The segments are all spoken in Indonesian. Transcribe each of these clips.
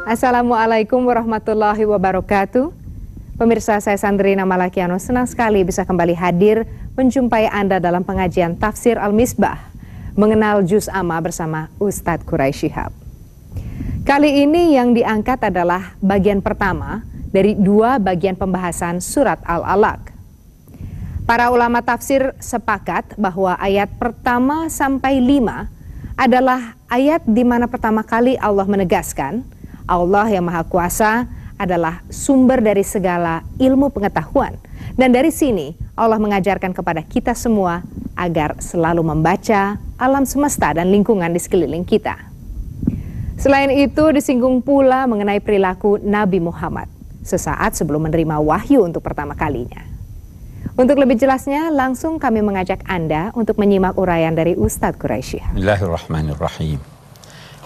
Assalamualaikum warahmatullahi wabarakatuh. Pemirsa, saya Sandrina Malakiano senang sekali bisa kembali hadir menjumpai Anda dalam pengajian Tafsir Al-Misbah, mengenal Juz Amma bersama Ustadz Quraisy Shihab. Kali ini yang diangkat adalah bagian pertama dari dua bagian pembahasan surat Al-Alaq. Para ulama tafsir sepakat bahwa ayat pertama sampai 5 adalah ayat di mana pertama kali Allah menegaskan Allah yang Maha Kuasa adalah sumber dari segala ilmu pengetahuan. Dan dari sini Allah mengajarkan kepada kita semua agar selalu membaca alam semesta dan lingkungan di sekeliling kita. Selain itu disinggung pula mengenai perilaku Nabi Muhammad sesaat sebelum menerima wahyu untuk pertama kalinya. Untuk lebih jelasnya, langsung kami mengajak Anda untuk menyimak uraian dari Ustadz Quraisy. Bismillahirrahmanirrahim.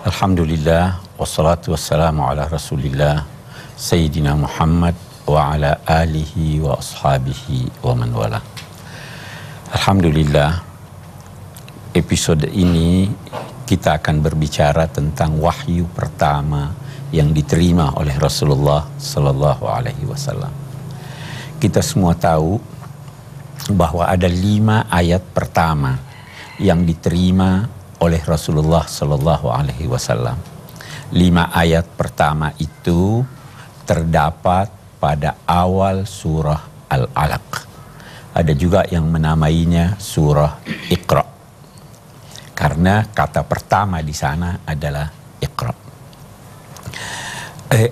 Alhamdulillah, wassalatu wassalamu ala rasulillah, Sayyidina Muhammad wa ala alihi wa ashabihi wa man wala. Alhamdulillah, episode ini kita akan berbicara tentang wahyu pertama yang diterima oleh Rasulullah Sallallahu Alaihi Wasallam. Kita semua tahu bahwa ada 5 ayat pertama yang diterima oleh Rasulullah Sallallahu Alaihi Wasallam. 5 ayat pertama itu terdapat pada awal surah Al-Alaq. Ada juga yang menamainya surah Iqra, karena kata pertama di sana adalah Iqra.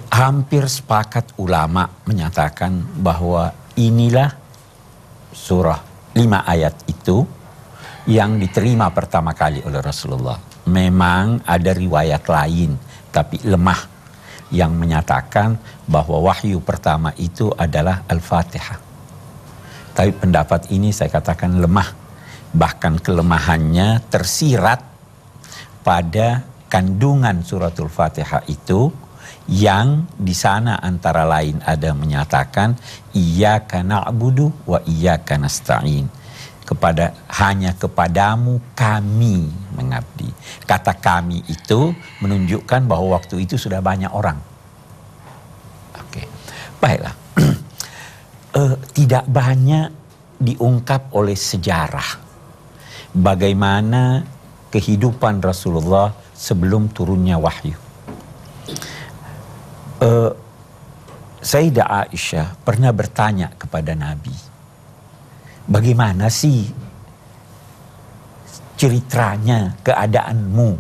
Hampir sepakat ulama menyatakan bahwa inilah surah 5 ayat itu yang diterima pertama kali oleh Rasulullah. Memang ada riwayat lain tapi lemah yang menyatakan bahwa wahyu pertama itu adalah Al-Fatihah. Tapi pendapat ini saya katakan lemah. Bahkan kelemahannya tersirat pada kandungan suratul Fatihah itu, yang di sana antara lain ada menyatakan iyyaka na'budu wa iyyaka nasta'in. Hanya kepadamu kami mengabdi. Kata kami itu menunjukkan bahwa waktu itu sudah banyak orang. Oke. Baiklah. Tidak banyak diungkap oleh sejarah bagaimana kehidupan Rasulullah sebelum turunnya wahyu. Sayyidah Aisyah pernah bertanya kepada Nabi, bagaimana sih ceritanya, keadaanmu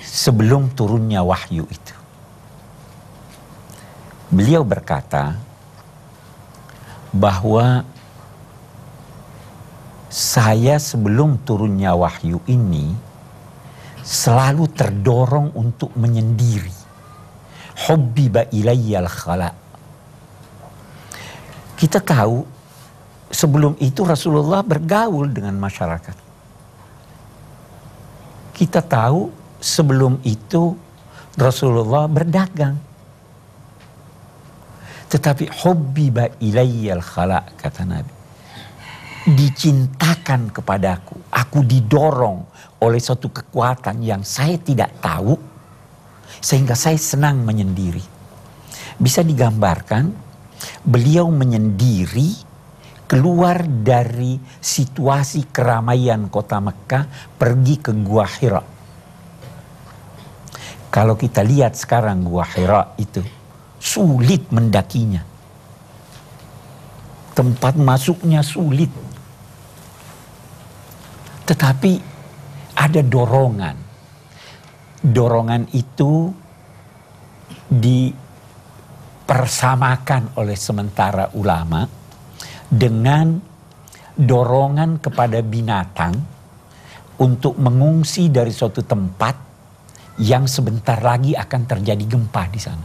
sebelum turunnya wahyu itu? Beliau berkata bahwa saya sebelum turunnya wahyu ini selalu terdorong untuk menyendiri. Hubbiba ilayyal khala. Kita tahu sebelum itu Rasulullah bergaul dengan masyarakat. Kita tahu sebelum itu Rasulullah berdagang. Tetapi hubbiba ilayyal khala, kata Nabi, dicintakan kepadaku, aku didorong oleh suatu kekuatan yang saya tidak tahu, sehingga saya senang menyendiri. Bisa digambarkan, beliau menyendiri keluar dari situasi keramaian kota Mekah, pergi ke Gua Hira. Kalau kita lihat sekarang Gua Hira itu sulit mendakinya. Tempat masuknya sulit. Tetapi ada dorongan. Dorongan itu dipersamakan oleh sementara ulama dengan dorongan kepada binatang untuk mengungsi dari suatu tempat yang sebentar lagi akan terjadi gempa di sana.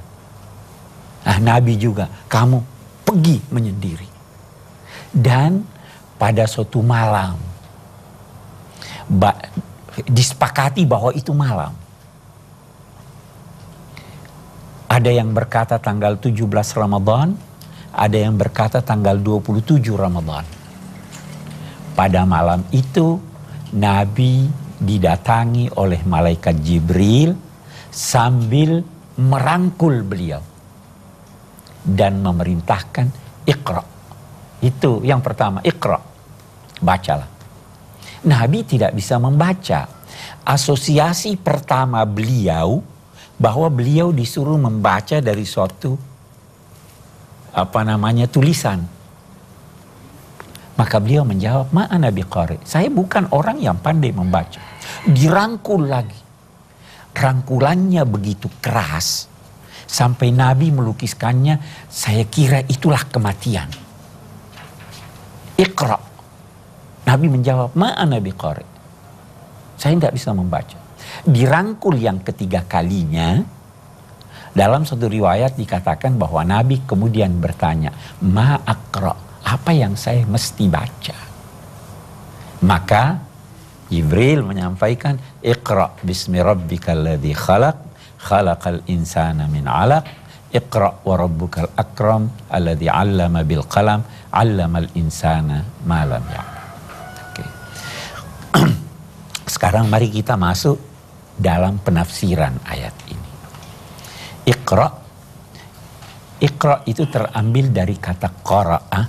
Nah, Nabi juga, kamu pergi menyendiri. Dan pada suatu malam, disepakati bahwa itu malam. Ada yang berkata tanggal 17 Ramadan, ada yang berkata tanggal 27 Ramadan. Pada malam itu Nabi didatangi oleh malaikat Jibril sambil merangkul beliau dan memerintahkan Iqra. Itu yang pertama, Iqra, bacalah. Nabi tidak bisa membaca. Asosiasi pertama beliau bahwa beliau disuruh membaca dari suatu tulisan. Maka beliau menjawab, ma ana biqari. Saya bukan orang yang pandai membaca. Dirangkul lagi. Rangkulannya begitu keras sampai Nabi melukiskannya, saya kira itulah kematian. Iqra. Nabi menjawab, ma ana biqari. Saya tidak bisa membaca. Dirangkul yang ketiga kalinya, dalam satu riwayat dikatakan bahwa Nabi kemudian bertanya, ma aqra, apa yang saya mesti baca? Maka Jibril menyampaikan, Iqra bismi rabbikal ladzi khalaq, khalaqal insana min 'alaq, Iqra wa rabbukal akram alladzi 'allama bil qalam, 'allamal insana ma lam ya'lam. Oke. Sekarang mari kita masuk dalam penafsiran ayat ini. Iqra. Iqra itu terambil dari kata qara'a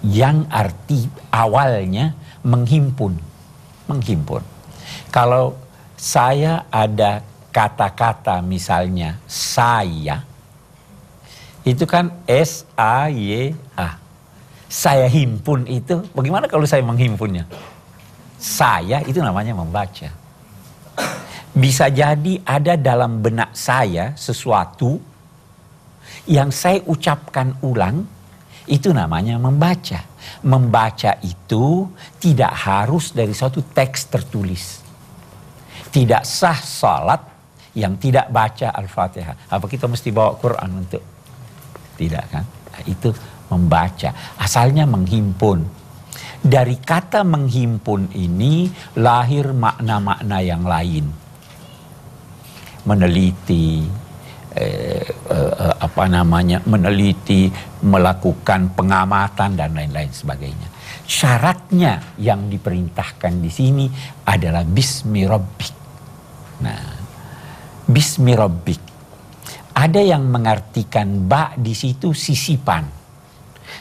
yang arti awalnya menghimpun. Menghimpun. Kalau saya ada kata-kata misalnya saya, itu kan S-A-Y-A. Saya himpun itu, bagaimana kalau saya menghimpunnya? Saya itu namanya membaca. Bisa jadi ada dalam benak saya sesuatu yang saya ucapkan ulang, itu namanya membaca. Membaca itu tidak harus dari suatu teks tertulis. Tidak sah salat yang tidak baca Al-Fatihah. Apa kita mesti bawa Quran untuk? Tidak kan? Nah, itu membaca. Asalnya menghimpun. Dari kata menghimpun ini lahir makna-makna yang lain. Meneliti, meneliti, melakukan pengamatan dan lain-lain sebagainya. Syaratnya yang diperintahkan di sini adalah bismi rabbik. Nah, bismi rabbik. Ada yang mengartikan ba di situ sisipan.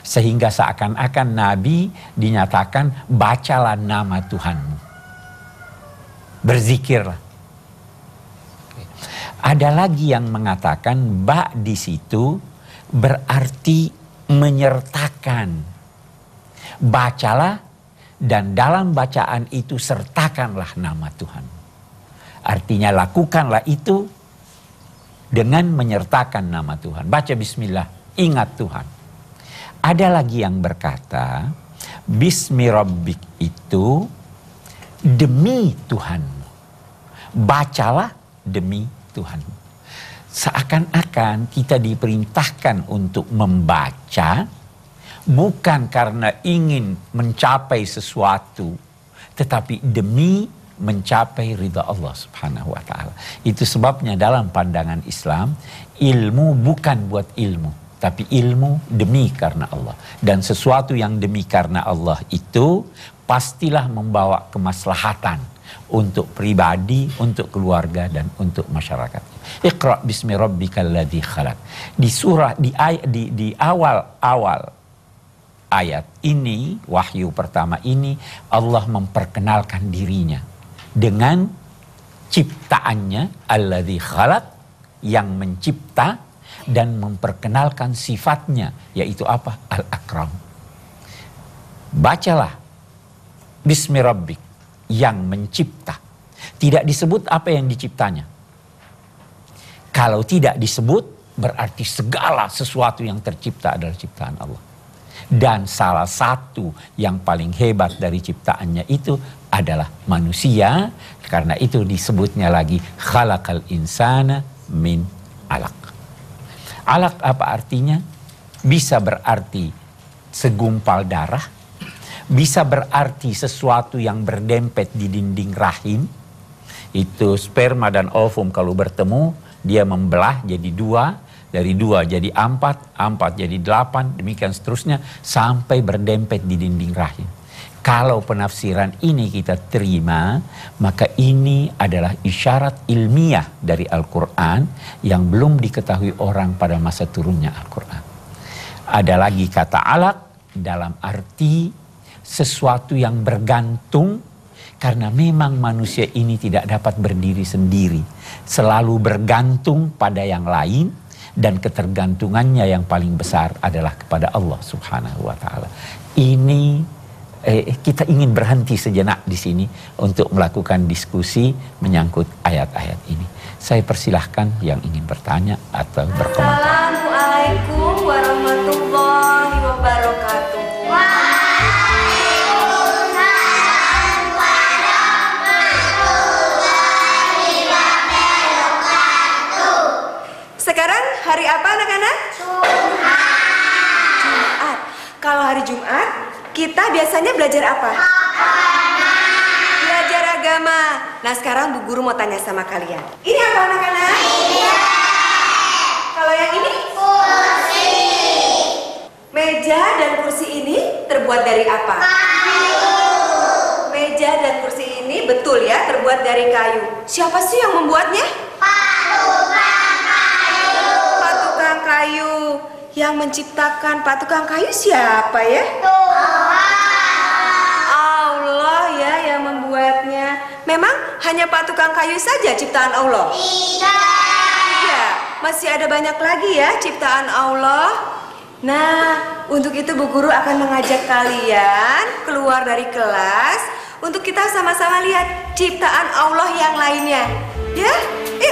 Sehingga seakan-akan Nabi dinyatakan bacalah nama Tuhanmu. Berzikirlah. Ada lagi yang mengatakan ba di situ berarti menyertakan. Bacalah dan dalam bacaan itu sertakanlah nama Tuhan. Artinya lakukanlah itu dengan menyertakan nama Tuhan. Baca bismillah, ingat Tuhan. Ada lagi yang berkata bismi rabbik itu demi Tuhanmu. Bacalah demi Tuhan. Seakan-akan kita diperintahkan untuk membaca bukan karena ingin mencapai sesuatu, tetapi demi mencapai ridha Allah Subhanahu wa taala. Itu sebabnya dalam pandangan Islam, ilmu bukan buat ilmu, tapi ilmu demi karena Allah. Dan sesuatu yang demi karena Allah itu pastilah membawa kemaslahatan untuk pribadi, untuk keluarga, dan untuk masyarakat. Iqra bismi rabbikal ladzi khalaq. Di surah di awal ayat ini, wahyu pertama ini, Allah memperkenalkan dirinya dengan ciptaannya, alladzi khalaq, yang mencipta, dan memperkenalkan sifatnya, yaitu apa? Al-Akram. Bacalah bismi rabbik, yang mencipta. Tidak disebut apa yang diciptanya. Kalau tidak disebut, berarti segala sesuatu yang tercipta adalah ciptaan Allah. Dan salah satu yang paling hebat dari ciptaannya itu adalah manusia. Karena itu disebutnya lagi khalaqal insana min alaq. Alaq apa artinya? Bisa berarti segumpal darah. Bisa berarti sesuatu yang berdempet di dinding rahim. Itu sperma dan ovum kalau bertemu, dia membelah jadi dua. Dari 2 jadi 4, 4 jadi 8, demikian seterusnya sampai berdempet di dinding rahim. Kalau penafsiran ini kita terima, maka ini adalah isyarat ilmiah dari Al-Quran yang belum diketahui orang pada masa turunnya Al-Quran. Ada lagi kata alaq dalam arti sesuatu yang bergantung, karena memang manusia ini tidak dapat berdiri sendiri. Selalu bergantung pada yang lain, dan ketergantungannya yang paling besar adalah kepada Allah Subhanahu wa Ta'ala. Ini kita ingin berhenti sejenak di sini untuk melakukan diskusi menyangkut ayat-ayat ini. Saya persilahkan yang ingin bertanya atau berkomentar. Assalamualaikum warahmatullahi wabarakatuh. Waalaikumsalam warahmatullahi wabarakatuh. Sekarang hari apa anak-anak? Jumat. Kalau hari Jumat, kita biasanya belajar apa? Belajar agama. Nah, sekarang Bu Guru mau tanya sama kalian. Ini apa anak-anak? Kalau yang ini? Kursi. Meja dan kursi ini terbuat dari apa? Kayu. Meja dan kursi ini betul ya, terbuat dari kayu. Siapa sih yang membuatnya? Patukang kayu. Pak tukang kayu. Yang menciptakan Pak tukang kayu siapa ya? Allah ya yang membuatnya. Memang hanya Pak tukang kayu saja ciptaan Allah? Iya, masih ada banyak lagi ya ciptaan Allah. Nah, untuk itu Bu Guru akan mengajak kalian keluar dari kelas untuk kita sama-sama lihat ciptaan Allah yang lainnya. Ya,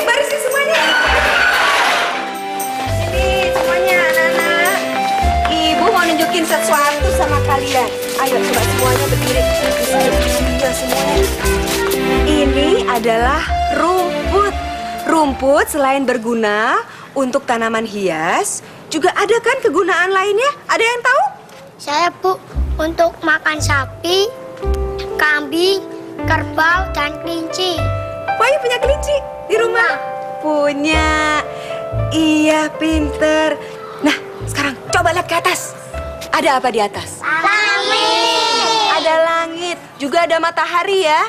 barisin semuanya. Sini semuanya anak-anak. Ibu mau nunjukin sesuatu sama kalian. Ayo coba semuanya berdiri. Ya semuanya. Ini adalah rumput. Rumput selain berguna untuk tanaman hias, juga ada kan kegunaan lainnya? Ada yang tahu? Saya, Bu, untuk makan sapi, kambing, kerbau, dan kelinci. Wahyu punya kelinci di rumah? Punya. Iya, pinter. Nah, sekarang coba lihat ke atas. Ada apa di atas? Langit. Ada langit, juga ada matahari ya.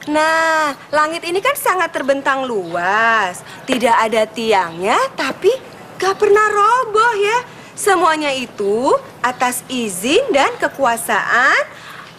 Nah, langit ini kan sangat terbentang luas. Tidak ada tiangnya, tapi gak pernah roboh ya. Semuanya itu atas izin dan kekuasaan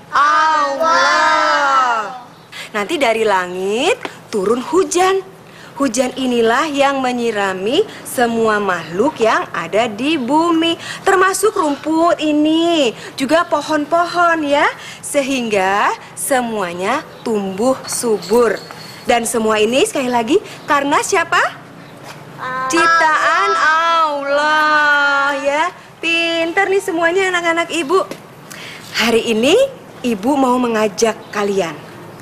Allah. Nanti dari langit turun hujan. Hujan inilah yang menyirami semua makhluk yang ada di bumi, termasuk rumput ini, juga pohon-pohon ya, sehingga semuanya tumbuh subur. Dan semua ini sekali lagi karena siapa? Ciptaan Allah ya. Pinter nih semuanya anak-anak ibu. Hari ini ibu mau mengajak kalian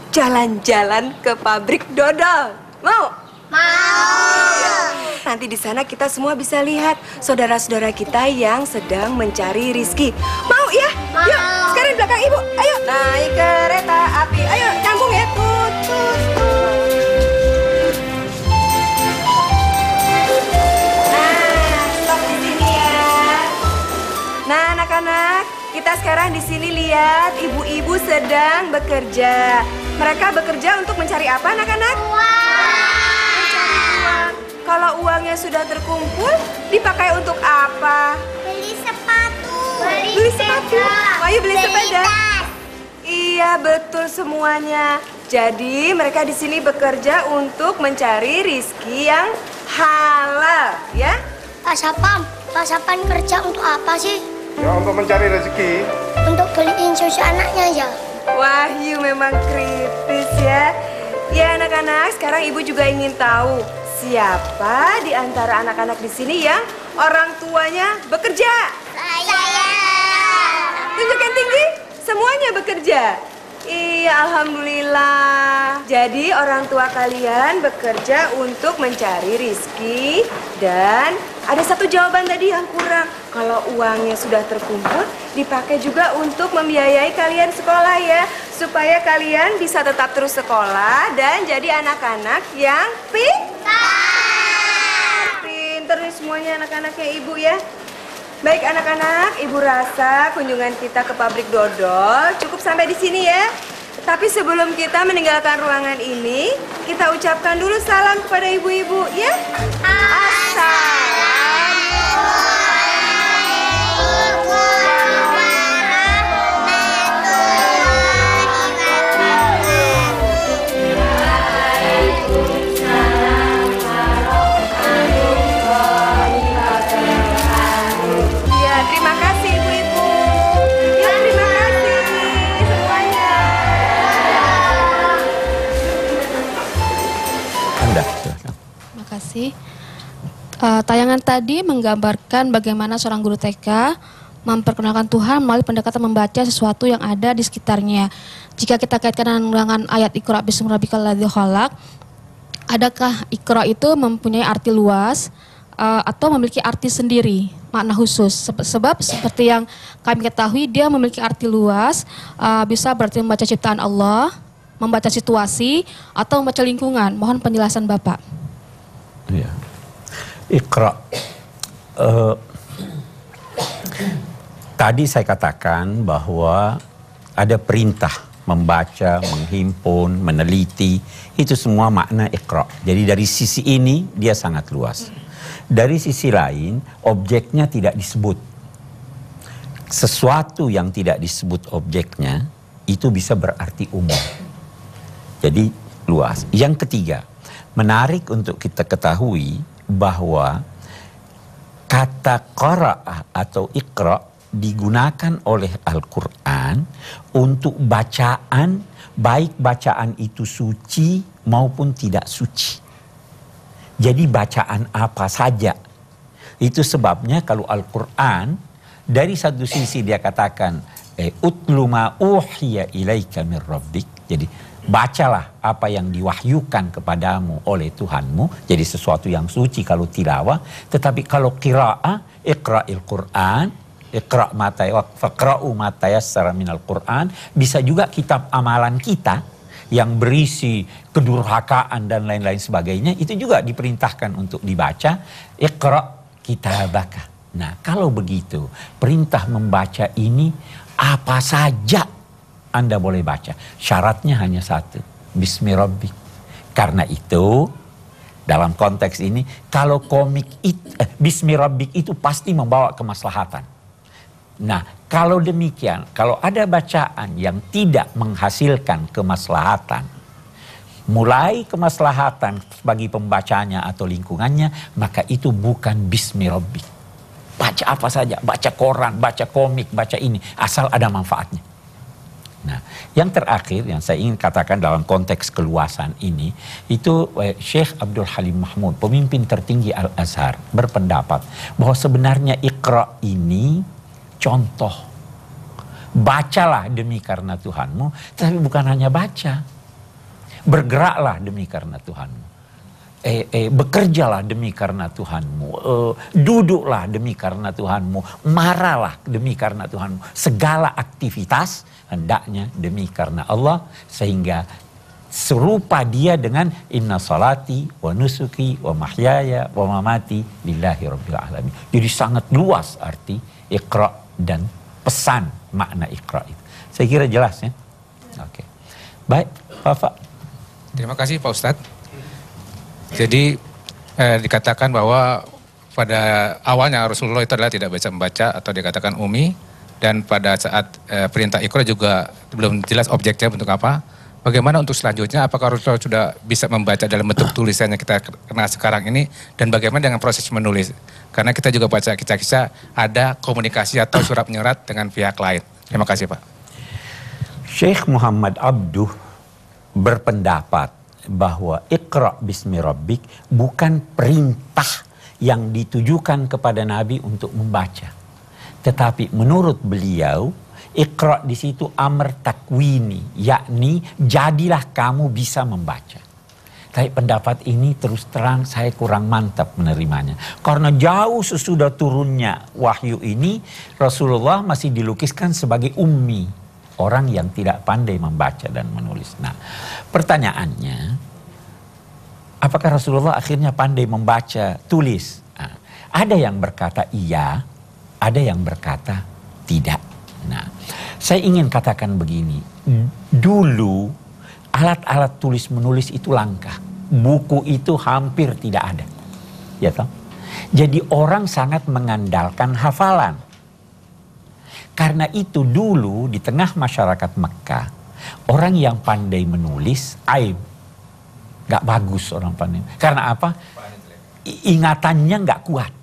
jalan-jalan ke pabrik dodol. Mau? Mau. Nanti di sana kita semua bisa lihat saudara-saudara kita yang sedang mencari rizki. Mau ya? Mau. Yuk, sekarang di belakang ibu. Ayo naik kereta api. Ayo nyambung ya. Tut, tut, tut. Nah, stop di sini ya. Nah, anak-anak, kita sekarang di sini lihat ibu-ibu sedang bekerja. Mereka bekerja untuk mencari apa, anak-anak? Kalau uangnya sudah terkumpul, dipakai untuk apa? Beli sepatu. Beli sepatu. Ayo beli sepeda. Tas. Iya, betul semuanya. Jadi mereka di sini bekerja untuk mencari rizki yang halal, ya? Pak Sapam kerja untuk apa sih? Ya, untuk mencari rezeki. Untuk beliin susu anaknya ya. Wahyu memang kritis ya. Ya anak-anak, sekarang ibu juga ingin tahu siapa di antara anak-anak di sini yang orang tuanya bekerja? Saya. Tunjukkan tinggi, semuanya bekerja. Iya, alhamdulillah. Jadi orang tua kalian bekerja untuk mencari rizki. Dan ada satu jawaban tadi yang kurang. Kalau uangnya sudah terkumpul, dipakai juga untuk membiayai kalian sekolah ya. Supaya kalian bisa tetap terus sekolah dan jadi anak-anak yang pintar nih semuanya anak-anaknya ibu ya. Baik anak-anak, Ibu rasa kunjungan kita ke pabrik dodol cukup sampai di sini ya. Tapi sebelum kita meninggalkan ruangan ini, kita ucapkan dulu salam kepada ibu-ibu ya. Ya, terima kasih ibu-ibu. Ya, terima kasih semuanya. Anda, silakan. Terima kasih. Tayangan tadi menggambarkan bagaimana seorang guru TK memperkenalkan Tuhan melalui pendekatan membaca sesuatu yang ada di sekitarnya. Jika kita kaitkan dengan ayat Iqra bismi rabbikal ladzi khalaq, adakah Iqra itu mempunyai arti luas atau memiliki arti sendiri, makna khusus? Sebab seperti yang kami ketahui, dia memiliki arti luas, bisa berarti membaca ciptaan Allah, membaca situasi, atau membaca lingkungan. Mohon penjelasan Bapak. Ya. Iqra. Tadi saya katakan bahwa ada perintah membaca, menghimpun, meneliti, itu semua makna Iqra. Jadi dari sisi ini dia sangat luas. Dari sisi lain, objeknya tidak disebut. Sesuatu yang tidak disebut objeknya itu bisa berarti umum. Jadi luas. Yang ketiga, menarik untuk kita ketahui bahwa kata qira'ah atau Iqra digunakan oleh Al-Quran untuk bacaan, baik bacaan itu suci maupun tidak suci. Jadi bacaan apa saja. Itu sebabnya kalau Al-Quran dari satu sisi dia katakan utlu ma uhiya ilaika mir rabbik. Jadi bacalah apa yang diwahyukan kepadamu oleh Tuhanmu. Jadi sesuatu yang suci kalau tilawah. Tetapi kalau qira'ah, iqra'il Qur'an, iqra' faqra'u ma tayassara minal Qur'an, bisa juga kitab amalan kita yang berisi kedurhakaan dan lain-lain sebagainya, itu juga diperintahkan untuk dibaca. Iqra' kitabaka. Nah, kalau begitu, perintah membaca ini apa saja Anda boleh baca. Syaratnya hanya satu, Bismi Rabbik. Karena itu, dalam konteks ini, kalau Bismi Rabbik itu pasti membawa kemaslahatan. Nah, kalau demikian, kalau ada bacaan yang tidak menghasilkan kemaslahatan, mulai kemaslahatan bagi pembacanya atau lingkungannya, maka itu bukan Bismi Rabbik. Baca apa saja, baca koran, baca komik, baca ini, asal ada manfaatnya. Nah, yang terakhir yang saya ingin katakan dalam konteks keluasan ini, itu Syekh Abdul Halim Mahmud, pemimpin tertinggi Al-Azhar, berpendapat bahwa sebenarnya Iqra ini contoh. Bacalah demi karena Tuhanmu, tapi bukan hanya baca. Bergeraklah demi karena Tuhanmu. Bekerjalah demi karena Tuhanmu, duduklah demi karena Tuhanmu, marahlah demi karena Tuhanmu. Segala aktivitas hendaknya demi karena Allah, sehingga serupa dia dengan inna salati wa nusuki wa mahyaya wa mamati lillahi rabbil alamin. Jadi sangat luas arti Iqra dan pesan makna Iqra itu. Saya kira jelas ya. Oke. Baik, Bapak. Terima kasih Pak Ustadz. Jadi dikatakan bahwa pada awalnya Rasulullah itu adalah tidak bisa membaca atau dikatakan umi, dan pada saat perintah Iqra juga belum jelas objeknya bentuk apa. Bagaimana untuk selanjutnya? Apakah Rasulullah sudah bisa membaca dalam bentuk tulisannya kita kenal sekarang ini, dan bagaimana dengan proses menulis? Karena kita juga baca kisah-kisah ada komunikasi atau surat menyurat dengan pihak lain. Terima kasih Pak. Syekh Muhammad Abduh berpendapat bahwa Iqra' bismi rabbik bukan perintah yang ditujukan kepada Nabi untuk membaca. Tetapi menurut beliau, Iqra' di situ amr takwini, yakni jadilah kamu bisa membaca. Tapi pendapat ini terus terang saya kurang mantap menerimanya. Karena jauh sesudah turunnya wahyu ini, Rasulullah masih dilukiskan sebagai ummi. Orang yang tidak pandai membaca dan menulis. Nah, pertanyaannya, apakah Rasulullah akhirnya pandai membaca, tulis? Nah, ada yang berkata iya, Ada yang berkata tidak. Nah, saya ingin katakan begini. Dulu alat-alat tulis menulis itu langka. Buku itu hampir tidak ada. Ya toh? Jadi orang sangat mengandalkan hafalan. Karena itu dulu di tengah masyarakat Mekah, orang yang pandai menulis aib. Gak bagus orang pandai. Karena apa? Ingatannya gak kuat.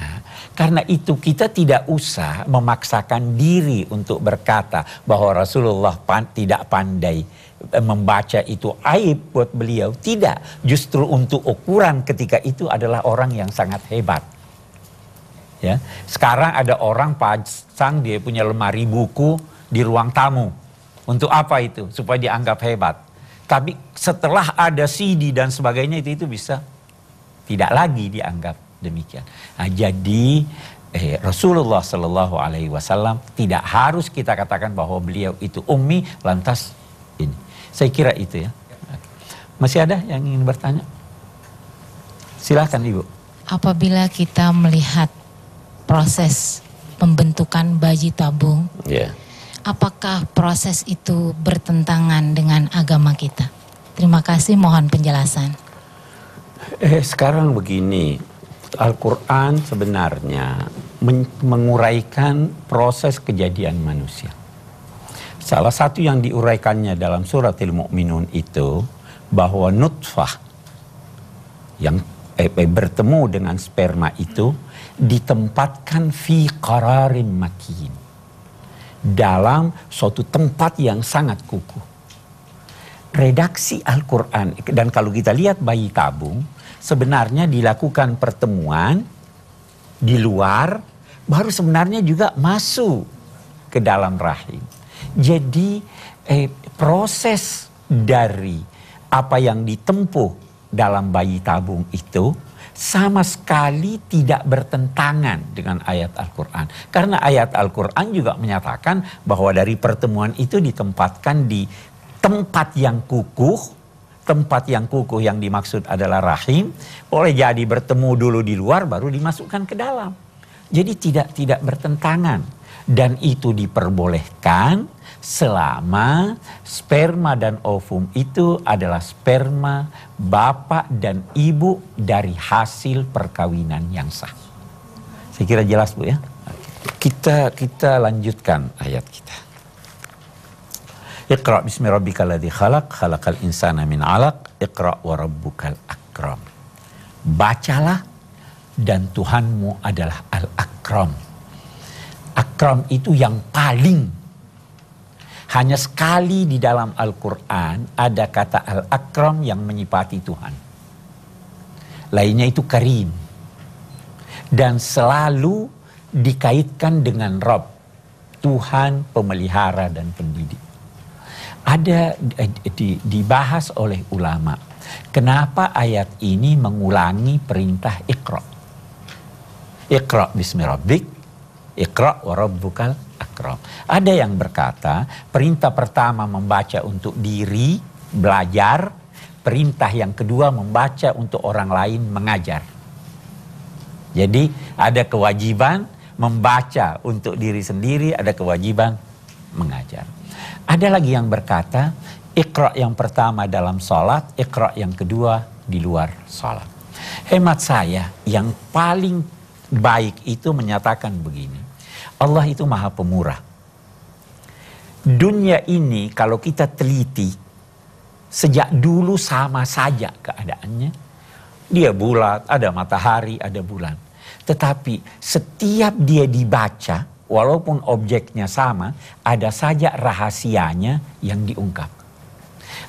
Nah, karena itu kita tidak usah memaksakan diri untuk berkata bahwa Rasulullah tidak pandai membaca itu aib buat beliau. Tidak, justru untuk ukuran ketika itu adalah orang yang sangat hebat. Ya, sekarang ada orang pasang dia punya lemari buku di ruang tamu. Untuk apa itu? Supaya dianggap hebat. Tapi setelah ada CD dan sebagainya itu bisa tidak lagi dianggap demikian. Nah, jadi Rasulullah Shallallahu Alaihi Wasallam tidak harus kita katakan bahwa beliau itu ummi lantas ini. Saya kira itu ya. Masih ada yang ingin bertanya? Silakan Ibu. Apabila kita melihat proses pembentukan bayi tabung, apakah proses itu bertentangan dengan agama kita? Terima kasih, mohon penjelasan. Sekarang begini, Al-Quran sebenarnya menguraikan proses kejadian manusia. Salah satu yang diuraikannya dalam surat Al-Mu'minun itu bahwa nutfah yang bertemu dengan sperma itu ditempatkan fi qararin makin, dalam suatu tempat yang sangat kukuh. Redaksi Al-Quran, dan kalau kita lihat bayi tabung, sebenarnya dilakukan pertemuan di luar, baru sebenarnya juga masuk ke dalam rahim. Jadi proses dari apa yang ditempuh dalam bayi tabung itu sama sekali tidak bertentangan dengan ayat Al-Quran. Karena ayat Al-Quran juga menyatakan bahwa dari pertemuan itu ditempatkan di tempat yang kukuh. Tempat yang kukuh yang dimaksud adalah rahim. Boleh jadi bertemu dulu di luar baru dimasukkan ke dalam. Jadi tidak bertentangan. Dan itu diperbolehkan selama sperma dan ovum itu adalah sperma bapak dan ibu dari hasil perkawinan yang sah. Saya kira jelas Bu ya. Kita lanjutkan ayat kita. Iqra bismi rabbikal ladzi khalaq, khalaqal insana min 'alaq, iqra wa rabbukal akram. Bacalah dan Tuhanmu adalah al-akram. Akram itu yang paling. Hanya sekali di dalam Al-Quran ada kata al-akram yang menyifati Tuhan. Lainnya itu karim. Dan selalu dikaitkan dengan Rabb, Tuhan pemelihara dan pendidik. Ada dibahas oleh ulama. Kenapa ayat ini mengulangi perintah Iqra? Iqra bismi rabbik, Iqra wa rabbukal akram. Ada yang berkata perintah pertama membaca untuk diri, belajar. Perintah yang kedua membaca untuk orang lain, mengajar. Jadi ada kewajiban membaca untuk diri sendiri, ada kewajiban mengajar. Ada lagi yang berkata Iqra yang pertama dalam sholat, Iqra yang kedua di luar sholat. Hemat saya yang paling baik itu menyatakan begini. Allah itu maha pemurah. Dunia ini kalau kita teliti, sejak dulu sama saja keadaannya. Dia bulat, ada matahari, ada bulan. Tetapi setiap dia dibaca, walaupun objeknya sama, ada saja rahasianya yang diungkap.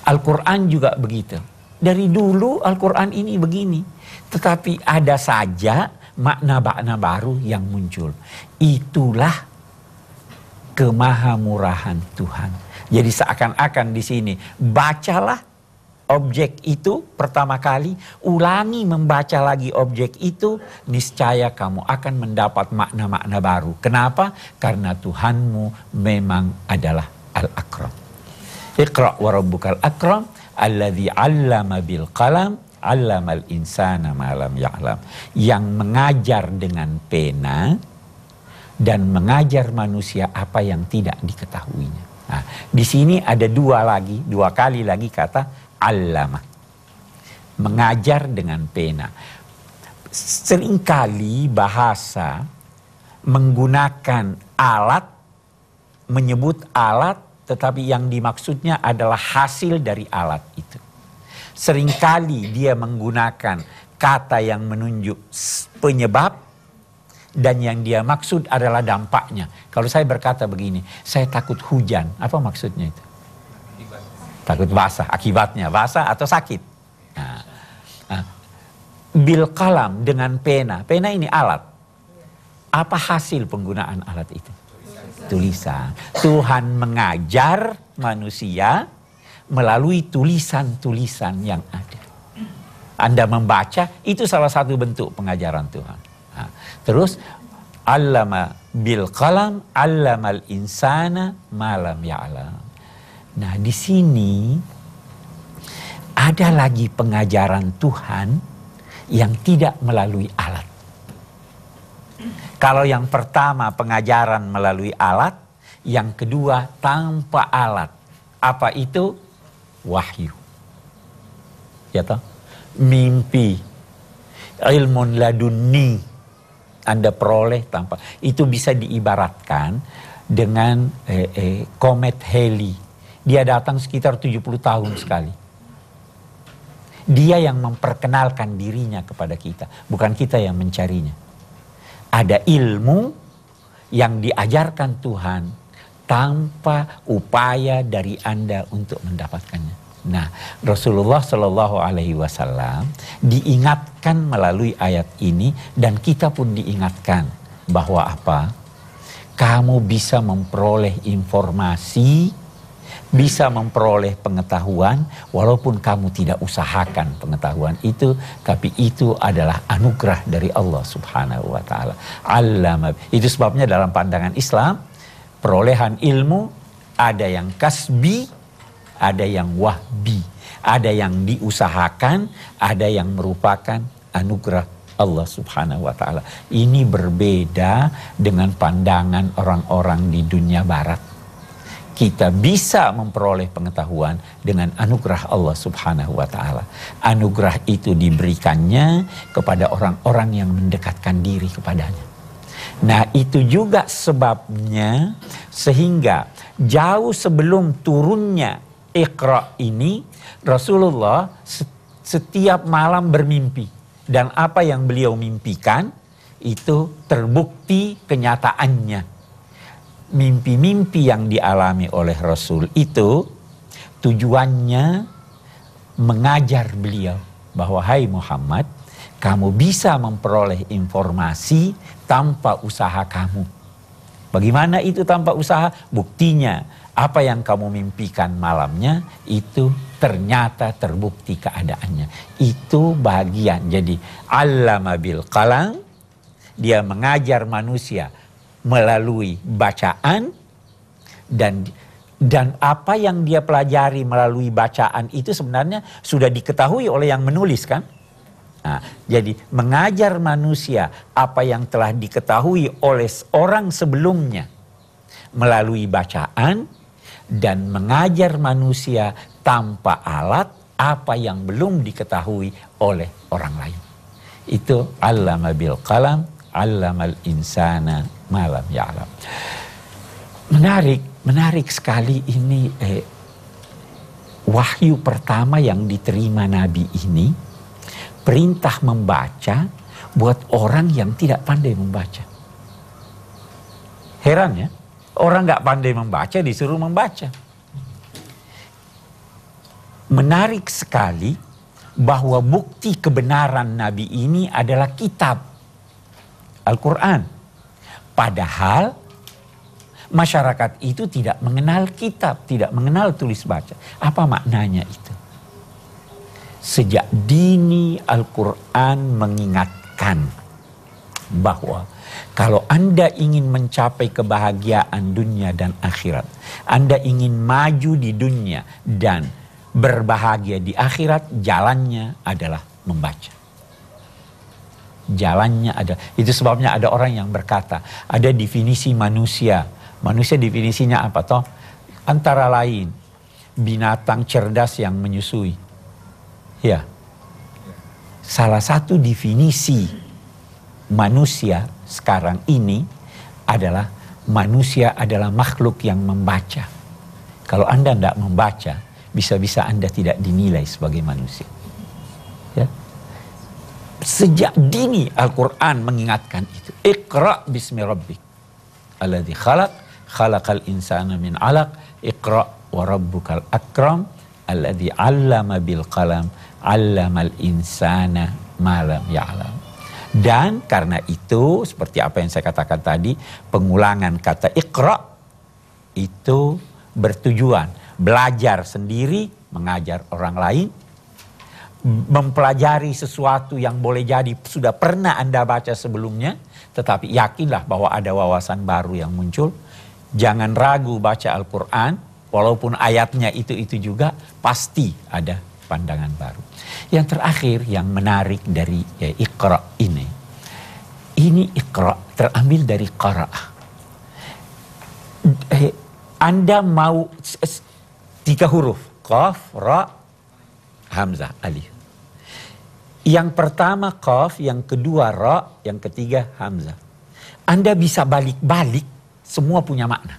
Al-Quran juga begitu. Dari dulu Al-Quran ini begini. Tetapi ada saja makna-makna baru yang muncul. Itulah kemahamurahan Tuhan. Jadi seakan-akan di sini bacalah objek itu pertama kali, ulangi membaca lagi objek itu, niscaya kamu akan mendapat makna-makna baru. Kenapa? Karena Tuhanmu memang adalah Al-Akram. Iqra wa rabbukal akram alladzi 'allama bil qalam 'allamal insana ma lam ya'lam, yang mengajar dengan pena dan mengajar manusia apa yang tidak diketahuinya. Nah, di sini ada dua kali lagi kata 'allama. Mengajar dengan pena. Seringkali bahasa menggunakan alat, menyebut alat, tetapi yang dimaksudnya adalah hasil dari alat itu. Seringkali dia menggunakan kata yang menunjuk penyebab dan yang dia maksud adalah dampaknya. Kalau saya berkata begini, saya takut hujan, apa maksudnya itu? Takut basah, akibatnya basah atau sakit. Bil qalam, dengan pena. Pena ini alat. Apa hasil penggunaan alat itu? Tulisan. Tuhan mengajar manusia melalui tulisan-tulisan yang ada. Anda membaca, itu salah satu bentuk pengajaran Tuhan. Nah, terus, 'allama bil qalam, 'allamal insana ma lam ya'lam. Nah, di sini ada lagi pengajaran Tuhan yang tidak melalui alat. Kalau yang pertama pengajaran melalui alat, yang kedua tanpa alat. Apa itu? Wahyu. Ya toh? Mimpi. Ilmun laduni. Anda peroleh tanpa. Itu bisa diibaratkan dengan komet Halley. Dia datang sekitar 70 tahun sekali. Dia yang memperkenalkan dirinya kepada kita, bukan kita yang mencarinya. Ada ilmu yang diajarkan Tuhan tanpa upaya dari Anda untuk mendapatkannya. Nah, Rasulullah Shallallahu Alaihi Wasallam diingatkan melalui ayat ini, dan kita pun diingatkan bahwa apa? Kamu bisa memperoleh informasi, bisa memperoleh pengetahuan walaupun kamu tidak usahakan pengetahuan itu, tapi itu adalah anugerah dari Allah Subhanahu wa taala. Allama. Itu sebabnya dalam pandangan Islam, perolehan ilmu ada yang kasbi, ada yang wahbi, ada yang diusahakan, ada yang merupakan anugerah Allah Subhanahu wa taala. Ini berbeda dengan pandangan orang-orang di dunia barat. Kita bisa memperoleh pengetahuan dengan anugerah Allah Subhanahu wa taala. Anugerah itu diberikannya kepada orang-orang yang mendekatkan diri kepadanya. Nah, itu juga sebabnya sehingga jauh sebelum turunnya Iqra ini, Rasulullah setiap malam bermimpi, dan apa yang beliau mimpikan itu terbukti kenyataannya. Mimpi-mimpi yang dialami oleh Rasul itu tujuannya mengajar beliau bahwa, hai Muhammad, kamu bisa memperoleh informasi tanpa usaha kamu. Bagaimana itu tanpa usaha? Buktinya, apa yang kamu mimpikan malamnya itu ternyata terbukti keadaannya. Itu bagian. Jadi, 'allama bil qalam, dia mengajar manusia melalui bacaan, dan apa yang dia pelajari melalui bacaan itu sebenarnya sudah diketahui oleh yang menulis, kan? Nah, jadi mengajar manusia apa yang telah diketahui oleh orang sebelumnya melalui bacaan, dan mengajar manusia tanpa alat apa yang belum diketahui oleh orang lain. Itu 'allama bil qalam, 'allamal insana ma lam ya'lam. Menarik sekali ini. Wahyu pertama yang diterima Nabi ini, perintah membaca buat orang yang tidak pandai membaca. Heran ya, orang gak pandai membaca disuruh membaca. Menarik sekali bahwa bukti kebenaran Nabi ini adalah kitab Al-Quran. Padahal masyarakat itu tidak mengenal kitab, tidak mengenal tulis baca. Apa maknanya itu? Sejak dini Al-Quran mengingatkan bahwa kalau Anda ingin mencapai kebahagiaan dunia dan akhirat, Anda ingin maju di dunia dan berbahagia di akhirat, jalannya adalah membaca. Jalannya ada. Itu sebabnya ada orang yang berkata, ada definisi manusia. Manusia definisinya apa toh? Antara lain binatang cerdas yang menyusui. Ya. Salah satu definisi manusia sekarang ini adalah manusia adalah makhluk yang membaca. Kalau Anda tidak membaca, bisa-bisa Anda tidak dinilai sebagai manusia. Ya. Sejak dini Al-Quran mengingatkan itu. Iqra bismi rabbik. Alladzi khalaq, khalaqal insana min alaq. Iqra wa rabbukal akram. Alladzi 'allama bil qalam. 'Allamal insana ma lam ya'lam. Dan karena itu, seperti apa yang saya katakan tadi, pengulangan kata Iqra itu bertujuan belajar sendiri, mengajar orang lain, mempelajari sesuatu yang boleh jadi sudah pernah Anda baca sebelumnya, tetapi yakinlah bahwa ada wawasan baru yang muncul. Jangan ragu baca Al-Quran, walaupun ayatnya itu juga, pasti ada pandangan baru. Yang terakhir yang menarik dari Iqra ini Iqra terambil dari qara'ah. Anda mau 3 huruf, qaf, ra, hamzah, alif. Yang pertama qaf, yang kedua ra, yang ketiga hamzah. Anda bisa balik-balik, semua punya makna.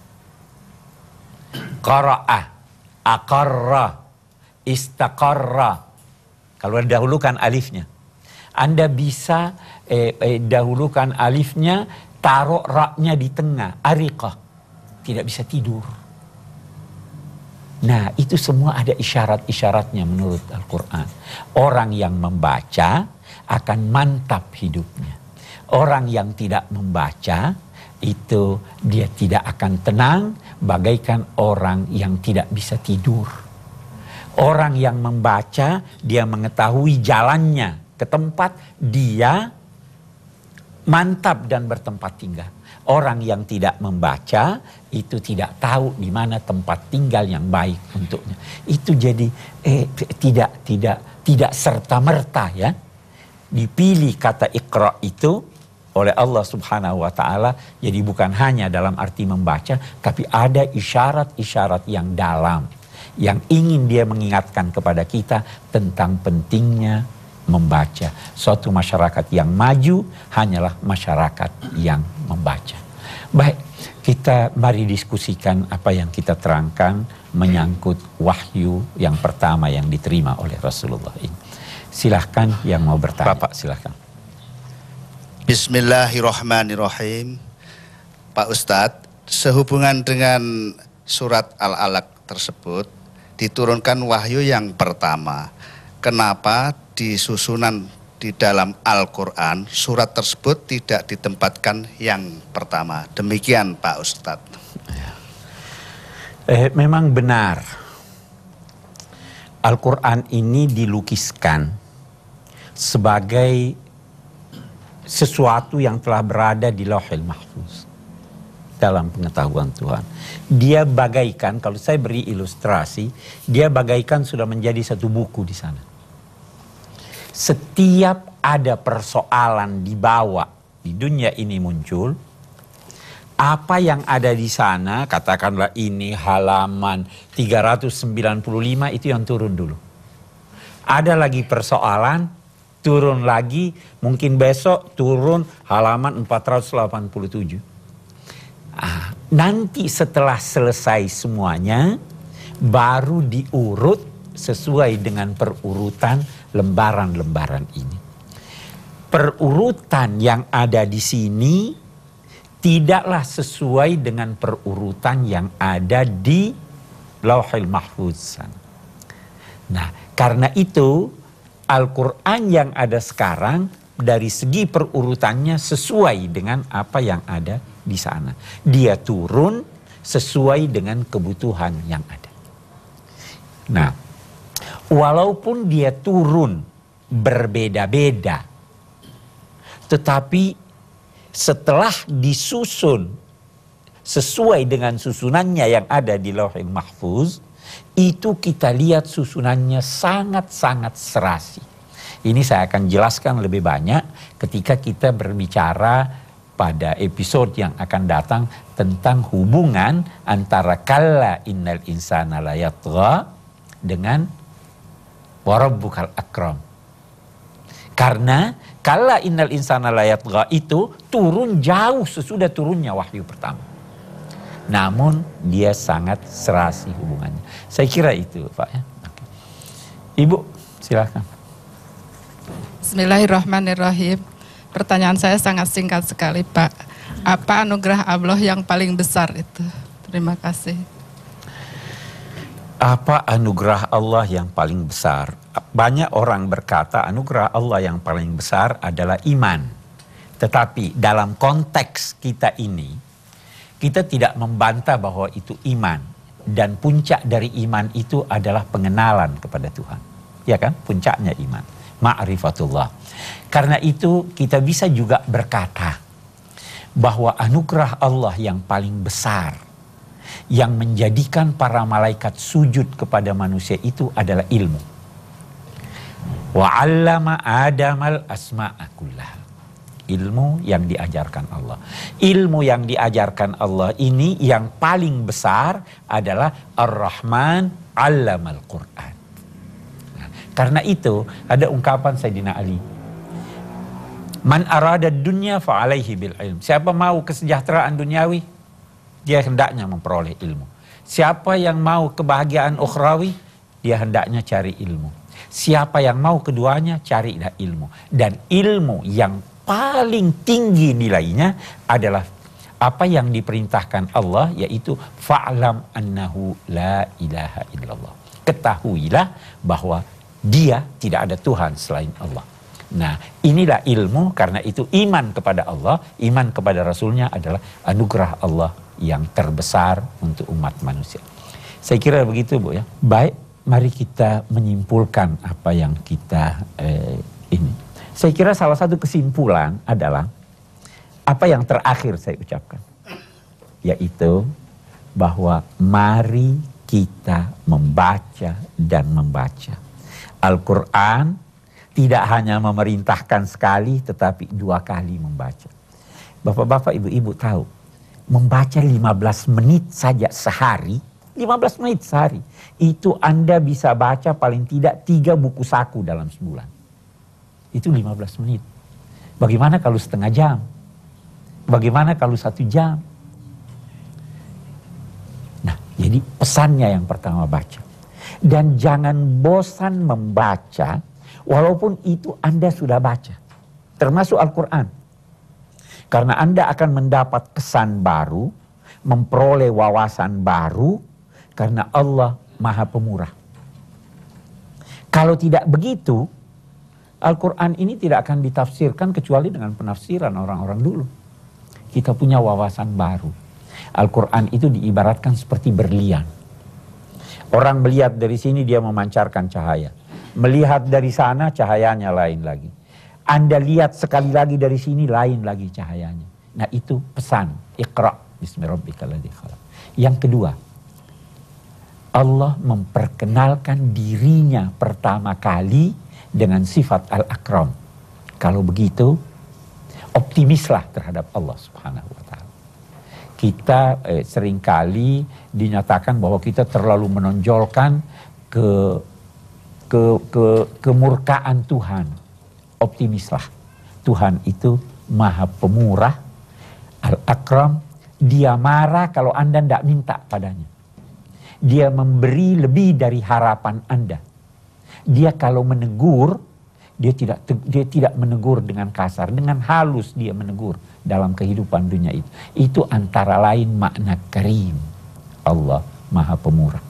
Qara'ah, aqarra, istaqarra. Kalau dahulukan alifnya. Anda bisa dahulukan alifnya, taruh ra-nya di tengah, ariqah. Tidak bisa tidur. Nah, itu semua ada isyarat-isyaratnya menurut Al-Quran. Orang yang membaca akan mantap hidupnya. Orang yang tidak membaca, itu dia tidak akan tenang, bagaikan orang yang tidak bisa tidur. Orang yang membaca, dia mengetahui jalannya ke tempat dia mantap dan bertempat tinggal. Orang yang tidak membaca itu tidak tahu di mana tempat tinggal yang baik untuknya. Itu jadi tidak serta-merta ya dipilih kata Iqra itu oleh Allah Subhanahu wa taala. Jadi bukan hanya dalam arti membaca, tapi ada isyarat-isyarat yang dalam yang ingin dia mengingatkan kepada kita tentang pentingnya membaca. Suatu masyarakat yang maju hanyalah masyarakat yang membaca. Baik, kita mari diskusikan apa yang kita terangkan menyangkut wahyu yang pertama yang diterima oleh Rasulullah ini. Silahkan yang mau bertanya. Bapak silahkan. Bismillahirrahmanirrahim. Pak Ustadz, sehubungan dengan surat Al-Alaq tersebut diturunkan wahyu yang pertama. Kenapa di susunan di dalam Al-Quran surat tersebut tidak ditempatkan yang pertama? Demikian Pak Ustadz. Memang benar. Al-Quran ini dilukiskan sebagai sesuatu yang telah berada di Lauhil Mahfuz dalam pengetahuan Tuhan. Dia bagaikan, kalau saya beri ilustrasi, dia bagaikan sudah menjadi satu buku di sana. Setiap ada persoalan dibawa di dunia ini muncul, apa yang ada di sana, katakanlah ini halaman 395, itu yang turun dulu. Ada lagi persoalan, turun lagi, mungkin besok turun halaman 487. Nanti setelah selesai semuanya, baru diurut sesuai dengan perurutan lembaran-lembaran ini. Perurutan yang ada di sini tidaklah sesuai dengan perurutan yang ada di Lauhil Mahfuz. Nah, karena itu Al-Quran yang ada sekarang dari segi perurutannya sesuai dengan apa yang ada di sana. Dia turun sesuai dengan kebutuhan yang ada. Nah, walaupun dia turun berbeda-beda, tetapi setelah disusun sesuai dengan susunannya yang ada di Lauhil Mahfuz, itu kita lihat susunannya sangat-sangat serasi. Ini saya akan jelaskan lebih banyak ketika kita berbicara pada episode yang akan datang tentang hubungan antara kalla innal insana la yatgha dengan warabbukal akram. Karena kalla innal insana la yatgha itu turun jauh sesudah turunnya wahyu pertama. Namun dia sangat serasi hubungannya. Saya kira itu Pak ya. Ibu silakan. Bismillahirrahmanirrahim. Pertanyaan saya sangat singkat sekali Pak. Apa anugerah Allah yang paling besar itu? Terima kasih. Apa anugerah Allah yang paling besar? Banyak orang berkata anugerah Allah yang paling besar adalah iman. Tetapi dalam konteks kita ini, kita tidak membantah bahwa itu iman. Dan puncak dari iman itu adalah pengenalan kepada Tuhan. Ya kan? Puncaknya iman. Ma'rifatullah. Karena itu kita bisa juga berkata bahwa anugerah Allah yang paling besar yang menjadikan para malaikat sujud kepada manusia itu adalah ilmu. Wa 'allama Adamal asma'a kullaha. Ilmu yang diajarkan Allah. Ilmu yang diajarkan Allah ini yang paling besar adalah Ar-Rahman 'allamal Qur'an. Karena itu ada ungkapan Sayyidina Ali. Man arada dunya fa'alaihi bil ilm. Siapa mau kesejahteraan duniawi, dia hendaknya memperoleh ilmu. Siapa yang mau kebahagiaan ukhrawi, dia hendaknya cari ilmu. Siapa yang mau keduanya, carilah ilmu. Dan ilmu yang paling tinggi nilainya adalah apa yang diperintahkan Allah, yaitu fa'lam annahu la ilaha illallah. Ketahuilah bahwa dia tidak ada Tuhan selain Allah. Nah, inilah ilmu. Karena itu iman kepada Allah, iman kepada Rasulnya adalah anugerah Allah yang terbesar untuk umat manusia. Saya kira begitu Bu ya. Baik, mari kita menyimpulkan apa yang kita ini. Saya kira salah satu kesimpulan adalah apa yang terakhir saya ucapkan. Yaitu bahwa mari kita membaca dan membaca. Al-Quran tidak hanya memerintahkan sekali, tetapi 2 kali membaca. Bapak-bapak, ibu-ibu tahu, membaca 15 menit saja sehari, 15 menit sehari, itu Anda bisa baca paling tidak 3 buku saku dalam sebulan. Itu 15 menit. Bagaimana kalau setengah jam? Bagaimana kalau 1 jam? Nah, jadi pesannya yang pertama baca. Dan jangan bosan membaca, walaupun itu Anda sudah baca. Termasuk Al-Quran. Karena Anda akan mendapat kesan baru, memperoleh wawasan baru, karena Allah Maha Pemurah. Kalau tidak begitu, Al-Quran ini tidak akan ditafsirkan kecuali dengan penafsiran orang-orang dulu. Kita punya wawasan baru. Al-Quran itu diibaratkan seperti berlian. Orang melihat dari sini dia memancarkan cahaya. Melihat dari sana cahayanya lain lagi. Anda lihat sekali lagi dari sini lain lagi cahayanya. Nah itu pesan. Iqra bismi rabbikal ladzi khalaq. Yang kedua, Allah memperkenalkan dirinya pertama kali dengan sifat al-akram. Kalau begitu, optimislah terhadap Allah Subhanahu wa ta'ala. Kita seringkali dinyatakan bahwa kita terlalu menonjolkan kemurkaan Tuhan. Optimislah. Tuhan itu Maha Pemurah, Al-Akram. Dia marah kalau Anda tidak minta padanya. Dia memberi lebih dari harapan Anda. Dia kalau menegur, dia tidak menegur dengan kasar, dengan halus dia menegur dalam kehidupan dunia itu. Itu antara lain makna karim. Allah Maha Pemurah.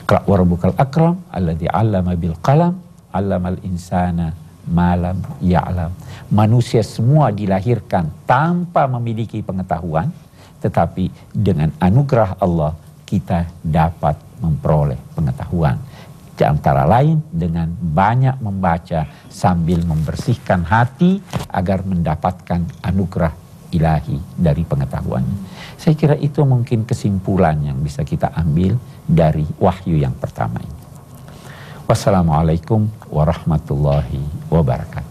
Iqra wa rabbukal akram alladzi 'allama bil qalam 'allamal insana ma lam ya'lam. Manusia semua dilahirkan tanpa memiliki pengetahuan, tetapi dengan anugerah Allah kita dapat memperoleh pengetahuan. Di antara lain dengan banyak membaca sambil membersihkan hati agar mendapatkan anugerah ilahi dari pengetahuannya. Saya kira itu mungkin kesimpulan yang bisa kita ambil dari wahyu yang pertama ini. Wassalamualaikum warahmatullahi wabarakatuh.